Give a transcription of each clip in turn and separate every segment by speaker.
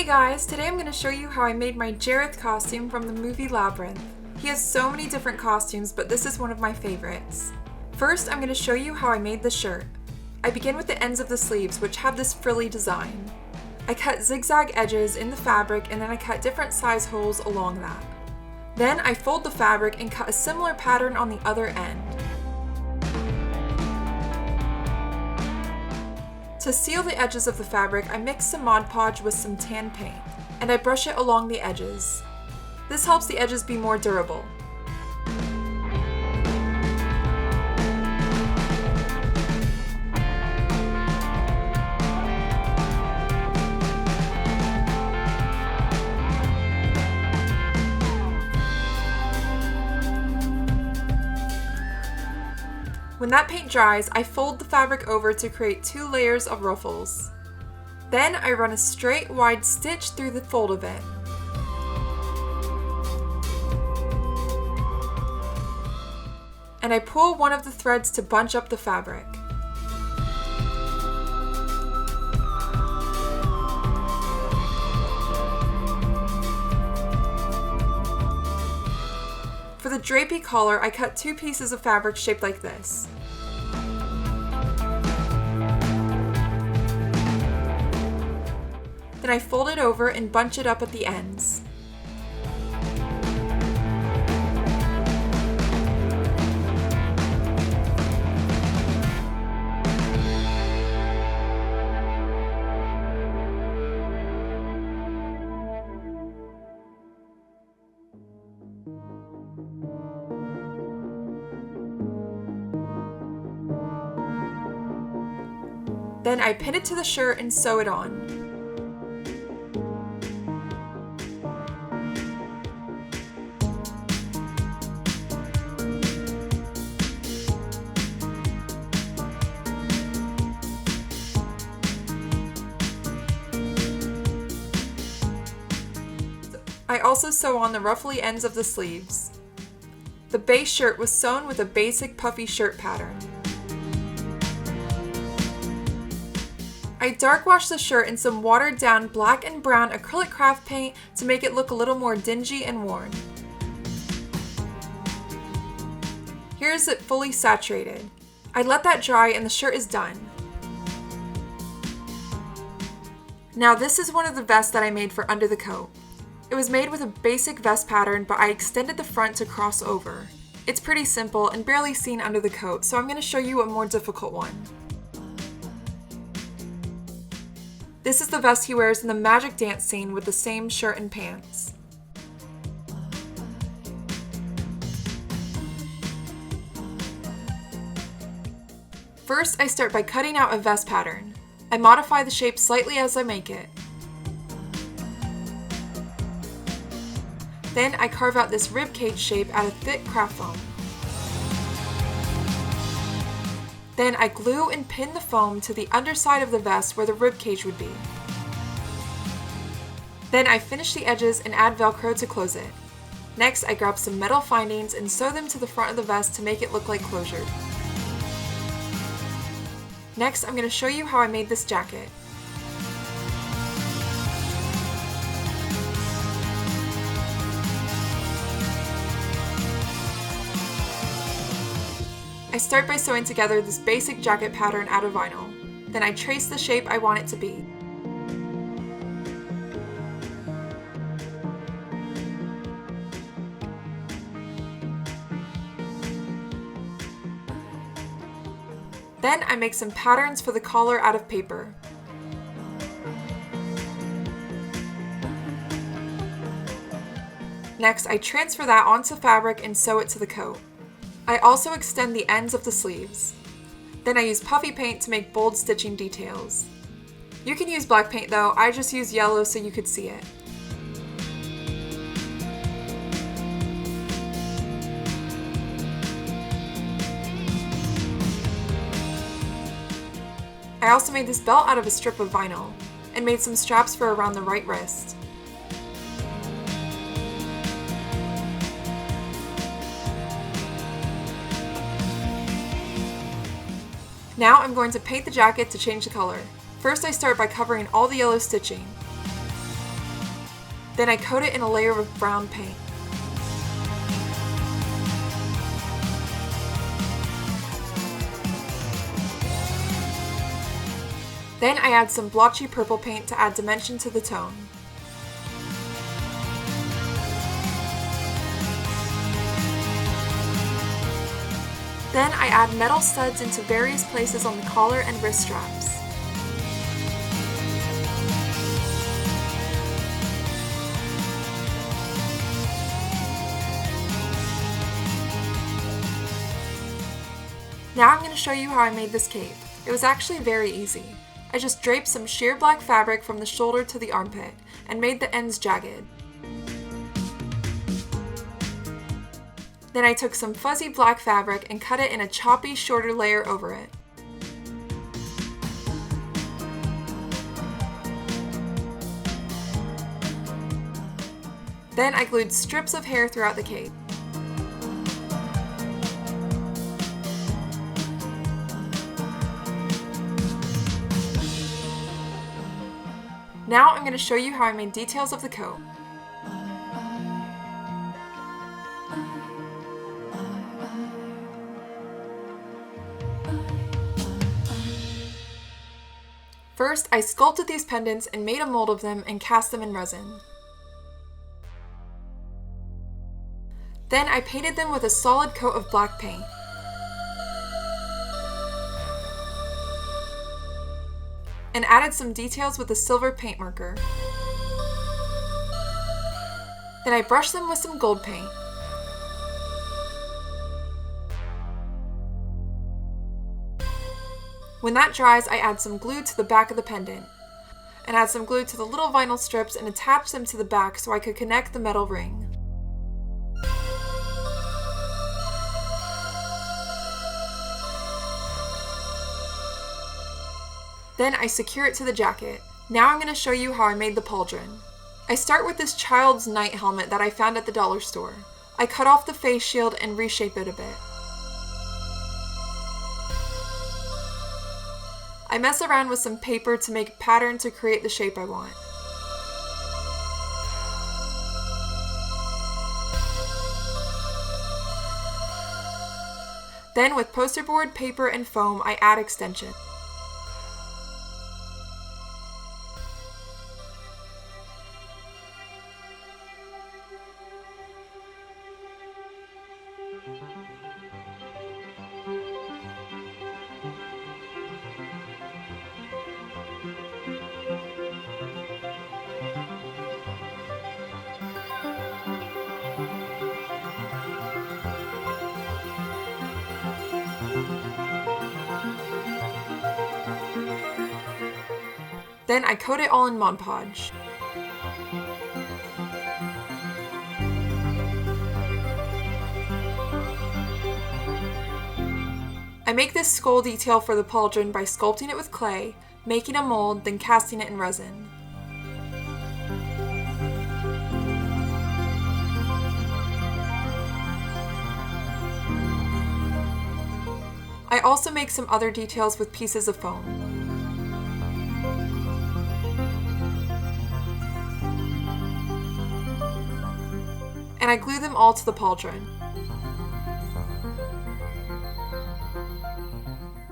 Speaker 1: guys, today I'm going to show you how I made my Jareth costume from the movie Labyrinth. He has so many different costumes, but this is one of my favorites. First, I'm going to show you how I made the shirt. I begin with the ends of the sleeves, which have this frilly design. I cut zigzag edges in the fabric and then I cut different size holes along that. Then I fold the fabric and cut a similar pattern on the other end. To seal the edges of the fabric, I mix some Mod Podge with some tan paint, and I brush it along the edges. This helps the edges be more durable. When that paint dries, I fold the fabric over to create 2 layers of ruffles. Then I run a straight wide stitch through the fold of it. And I pull one of the threads to bunch up the fabric. For the drapey collar, I cut 2 pieces of fabric shaped like this. Then I fold it over and bunch it up at the ends. Then I pin it to the shirt and sew it on. I also sew on the ruffly ends of the sleeves. The base shirt was sewn with a basic puffy shirt pattern. I dark washed the shirt in some watered down black and brown acrylic craft paint to make it look a little more dingy and worn. Here's it fully saturated. I let that dry and the shirt is done. Now this is one of the vests that I made for under the coat. It was made with a basic vest pattern, but I extended the front to cross over. It's pretty simple and barely seen under the coat, so I'm going to show you a more difficult one. This is the vest he wears in the magic dance scene with the same shirt and pants. First, I start by cutting out a vest pattern. I modify the shape slightly as I make it. Then I carve out this ribcage shape out of thick craft foam. Then I glue and pin the foam to the underside of the vest where the ribcage would be. Then I finish the edges and add Velcro to close it. Next, I grab some metal findings and sew them to the front of the vest to make it look like closure. Next, I'm going to show you how I made this jacket. I start by sewing together this basic jacket pattern out of vinyl. Then I trace the shape I want it to be. Then I make some patterns for the collar out of paper. Next, I transfer that onto fabric and sew it to the coat. I also extend the ends of the sleeves. Then I use puffy paint to make bold stitching details. You can use black paint though, I just used yellow so you could see it. I also made this belt out of a strip of vinyl, and made some straps for around the right wrist. Now I'm going to paint the jacket to change the color. First I start by covering all the yellow stitching. Then I coat it in a layer of brown paint. Then I add some blotchy purple paint to add dimension to the tone. Then I add metal studs into various places on the collar and wrist straps. Now I'm going to show you how I made this cape. It was actually very easy. I just draped some sheer black fabric from the shoulder to the armpit and made the ends jagged. Then I took some fuzzy black fabric and cut it in a choppy, shorter layer over it. Then I glued strips of hair throughout the cape. Now I'm going to show you how I made details of the coat. First, I sculpted these pendants and made a mold of them and cast them in resin. Then I painted them with a solid coat of black paint. And added some details with a silver paint marker. Then I brushed them with some gold paint. When that dries, I add some glue to the back of the pendant, and add some glue to the little vinyl strips and attach them to the back so I could connect the metal ring. Then I secure it to the jacket. Now I'm going to show you how I made the pauldron. I start with this child's knight helmet that I found at the dollar store. I cut off the face shield and reshape it a bit. I mess around with some paper to make a pattern to create the shape I want. Then with poster board, paper, and foam, I add extension. Then I coat it all in Mod Podge. I make this skull detail for the pauldron by sculpting it with clay, making a mold, then casting it in resin. I also make some other details with pieces of foam. And I glue them all to the pauldron.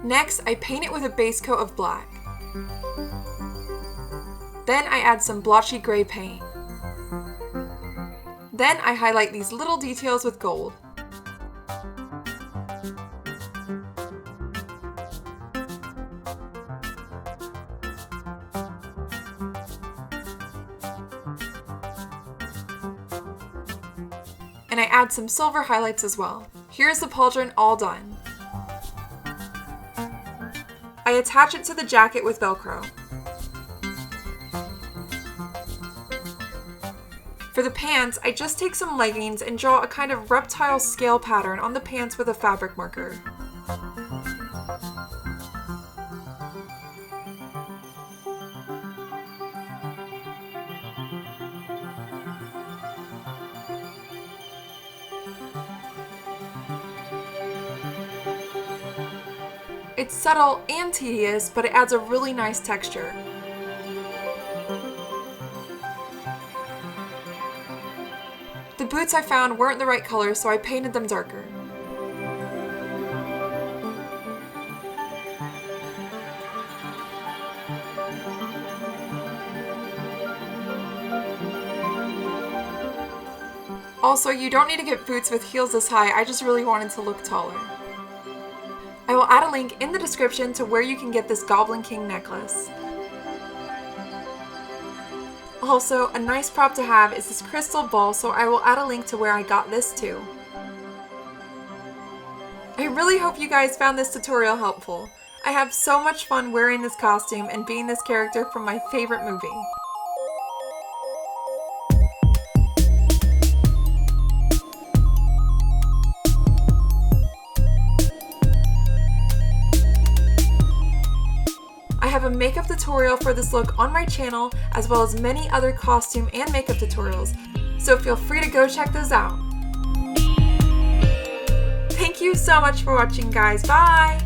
Speaker 1: Next, I paint it with a base coat of black. Then I add some blotchy gray paint. Then I highlight these little details with gold. And I add some silver highlights as well. Here's the pauldron all done. I attach it to the jacket with Velcro. For the pants, I just take some leggings and draw a kind of reptile scale pattern on the pants with a fabric marker. It's subtle and tedious, but it adds a really nice texture. boots I found weren't the right color, so I painted them darker. Also, you don't need to get boots with heels this high, I just really wanted to look taller. I will add a link in the description to where you can get this Goblin King necklace. Also, a nice prop to have is this crystal ball, so I will add a link to where I got this too. I really hope you guys found this tutorial helpful. I have so much fun wearing this costume and being this character from my favorite movie. I have a makeup tutorial for this look on my channel, as well as many other costume and makeup tutorials, so feel free to go check those out. Thank you so much for watching, guys. Bye!